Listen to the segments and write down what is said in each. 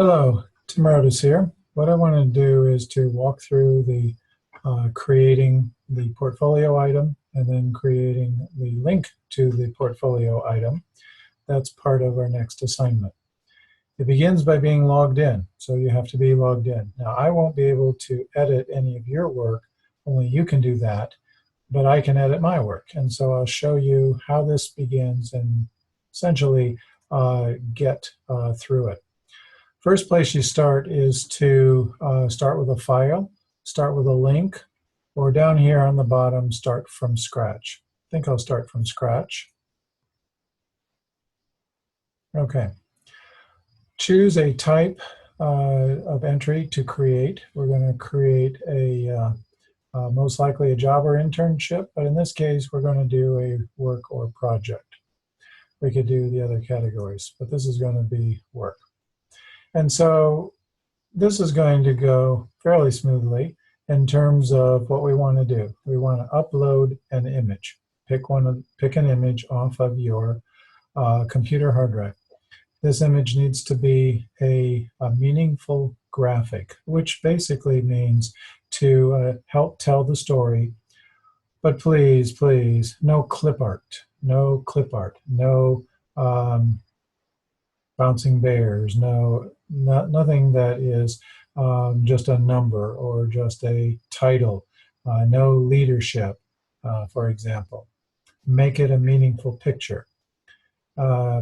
Hello, Tim Rodas here. What I want to do is to walk through the creating the portfolio item and then creating the link to the portfolio item. That's part of our next assignment. It begins by being logged in, so you have to be logged in. Now, I won't be able to edit any of your work, only you can do that, but I can edit my work. And so I'll show you how this begins and essentially get through it. First place you start is to start with a file, start with a link, or down here on the bottom, start from scratch. I think I'll start from scratch. Okay. Choose a type of entry to create. We're going to create a most likely a job or internship, but in this case, we're going to do a work or project. We could do the other categories, but this is going to be work. And so this is going to go fairly smoothly in terms of what we want to do. We want to upload an image. Pick an image off of your computer hard drive. This image needs to be a meaningful graphic, which basically means to help tell the story. But please, please, no clip art, no clip art, no bouncing bears, nothing that is just a number or just a title, no leadership, for example. Make it a meaningful picture.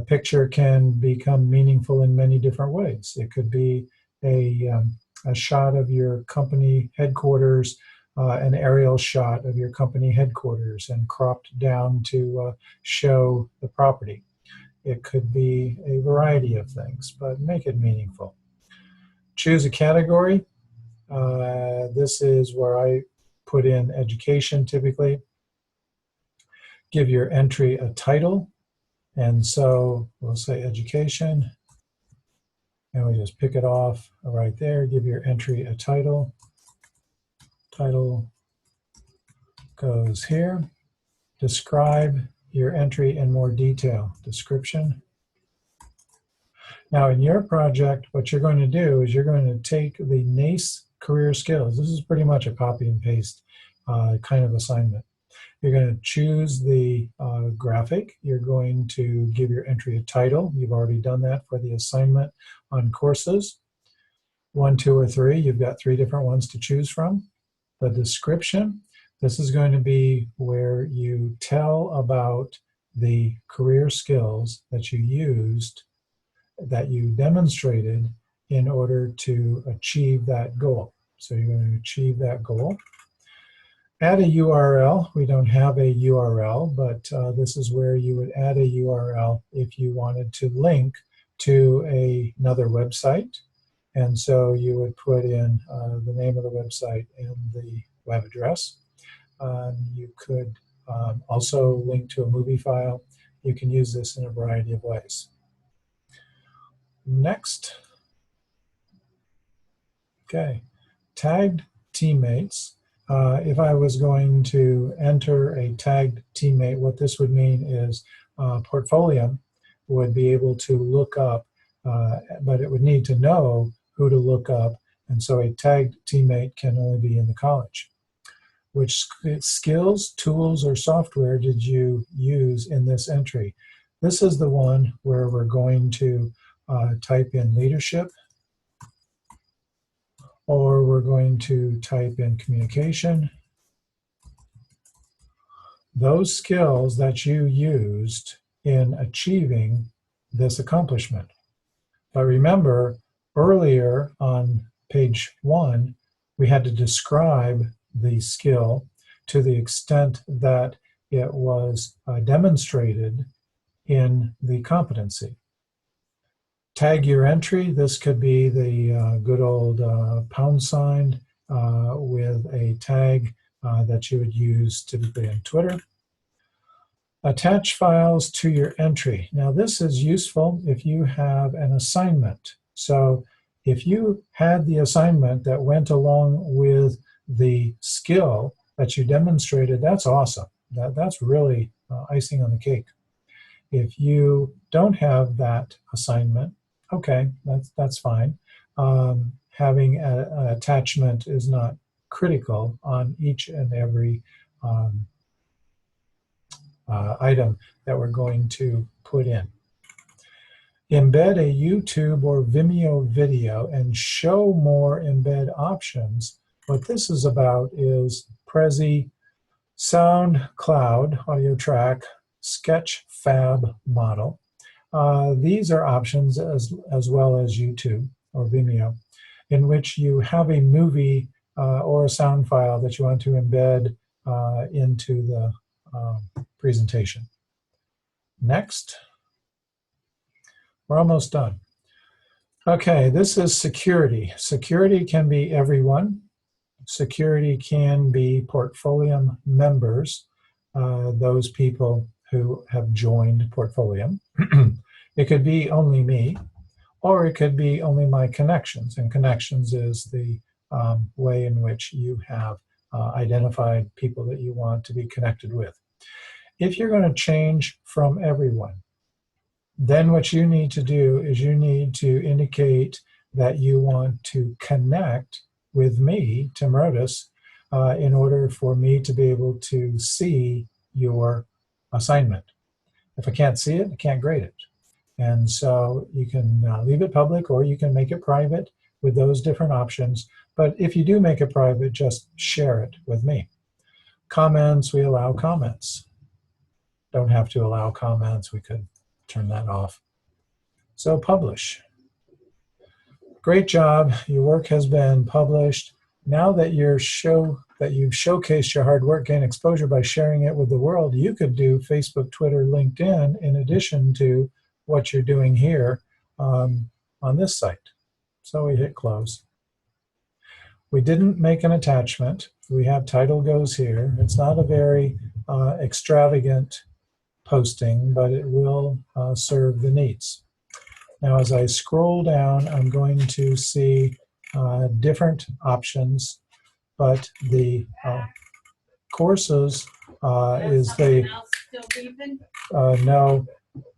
Picture can become meaningful in many different ways. It could be a shot of your company headquarters, an aerial shot of your company headquarters and cropped down to show the property. It could be a variety of things, but make it meaningful. Choose a category. This is where I put in education typically. Give your entry a title. And so we'll say education. And we just pick it off right there. Give your entry a title. Title goes here. Describe your entry in more detail. Description. Now in your project, what you're going to do is you're going to take the NACE career skills. This is pretty much a copy and paste kind of assignment. You're going to choose the graphic. You're going to give your entry a title. You've already done that for the assignment on courses. 1, 2, or 3. You've got 3 different ones to choose from. The description. This is going to be where you tell about the career skills that you used, that you demonstrated in order to achieve that goal. So you're going to achieve that goal. Add a URL. We don't have a URL, but this is where you would add a URL if you wanted to link to another website. And so you would put in the name of the website and the web address. You could also link to a movie file. You can use this in a variety of ways. Next. Okay. Tagged teammates. If I was going to enter a tagged teammate, what this would mean is Portfolium would be able to look up, but it would need to know who to look up. And so a tagged teammate can only be in the college. Which skills, tools, or software did you use in this entry? This is the one where we're going to type in leadership, or we're going to type in communication. Those skills that you used in achieving this accomplishment. But remember, earlier on page 1, we had to describe the skill to the extent that it was demonstrated in the competency. Tag your entry. This could be the good old pound sign with a tag that you would use typically in Twitter. Attach files to your entry. Now this is useful if you have an assignment. So if you had the assignment that went along with the skill that you demonstrated, that's awesome. That's really icing on the cake. If you don't have that assignment, Okay, that's fine. Having an attachment is not critical on each and every um, item that we're going to put in. Embed a YouTube or Vimeo video and show more embed options. What this is about is Prezi, SoundCloud, audio track, Sketchfab model. These are options as well as YouTube or Vimeo, in which you have a movie or a sound file that you want to embed into the presentation. Next. We're almost done. Okay, this is security. Security can be everyone. Security can be Portfolium members, those people who have joined Portfolium. It could be only me, or it could be only my connections. And connections is the way in which you have identified people that you want to be connected with. If you're going to change from everyone, then what you need to do is you need to indicate that you want to connect with me, Tim Rodas, in order for me to be able to see your assignment. If I can't see it, I can't grade it. And so you can leave it public or you can make it private with those different options. But if you do make it private, just share it with me. Comments, we allow comments. Don't have to allow comments. We could turn that off. So publish. Great job. Your work has been published. Now that you've showcased your hard work, gain exposure by sharing it with the world, you could do Facebook, Twitter, LinkedIn in addition to what you're doing here on this site. So we hit close. We didn't make an attachment. We have title goes here. It's not a very extravagant posting, but it will serve the needs. Now, as I scroll down, I'm going to see different options, but the courses is the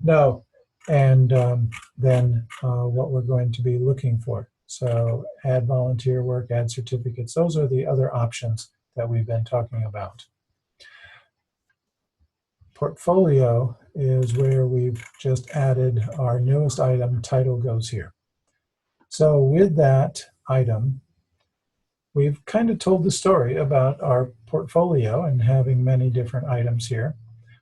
no, and then what we're going to be looking for. So add volunteer work, add certificates. Those are the other options that we've been talking about. Portfolio is where we've just added our newest item, title goes here. So with that item, we've kind of told the story about our portfolio and having many different items here,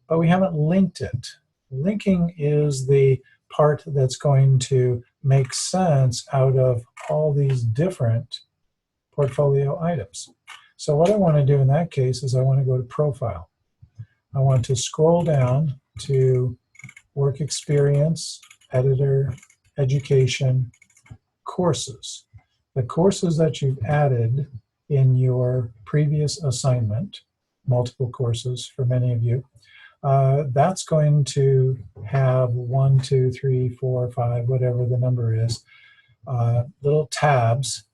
but we haven't linked it. Linking is the part that's going to make sense out of all these different portfolio items. So what I want to do in that case is I want to go to Profile. I want to scroll down to Work Experience, Editor, Education, Courses. The courses that you've added in your previous assignment, multiple courses for many of you, that's going to have 1, 2, 3, 4, 5, whatever the number is, little tabs.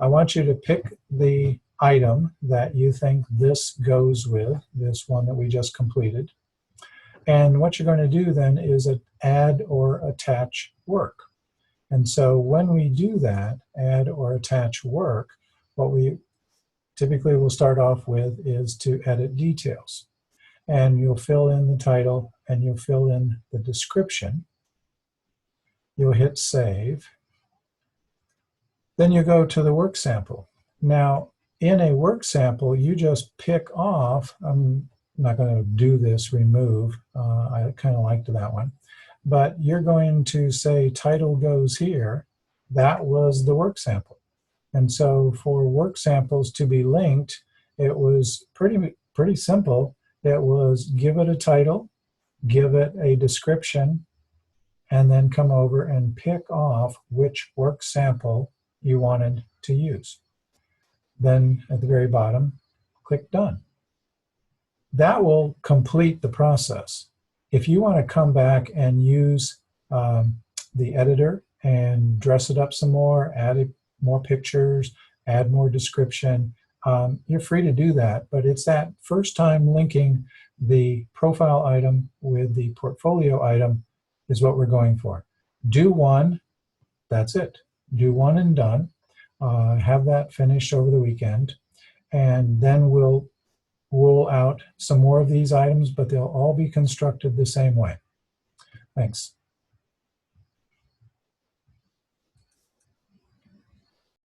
I want you to pick the item that you think this goes with, this one that we just completed. And what you're going to do then is add or attach work. And so when we do that, add or attach work, what we typically will start off with is to edit details. And you'll fill in the title and you'll fill in the description. You'll hit save. Then you go to the work sample. Now, in a work sample, you just pick off, I'm not going to do this remove, I kind of liked that one, but you're going to say title goes here. That was the work sample. And so for work samples to be linked, it was pretty simple. It was give it a title, give it a description, and then come over and pick off which work sample you wanted to use. Then at the very bottom, click Done. That will complete the process. If you want to come back and use the editor and dress it up some more, add more pictures, add more description, you're free to do that. But it's that first time linking the profile item with the portfolio item is what we're going for. Do one, that's it. Do one and done. Have that finished over the weekend, and then we'll roll out some more of these items, but they'll all be constructed the same way. Thanks.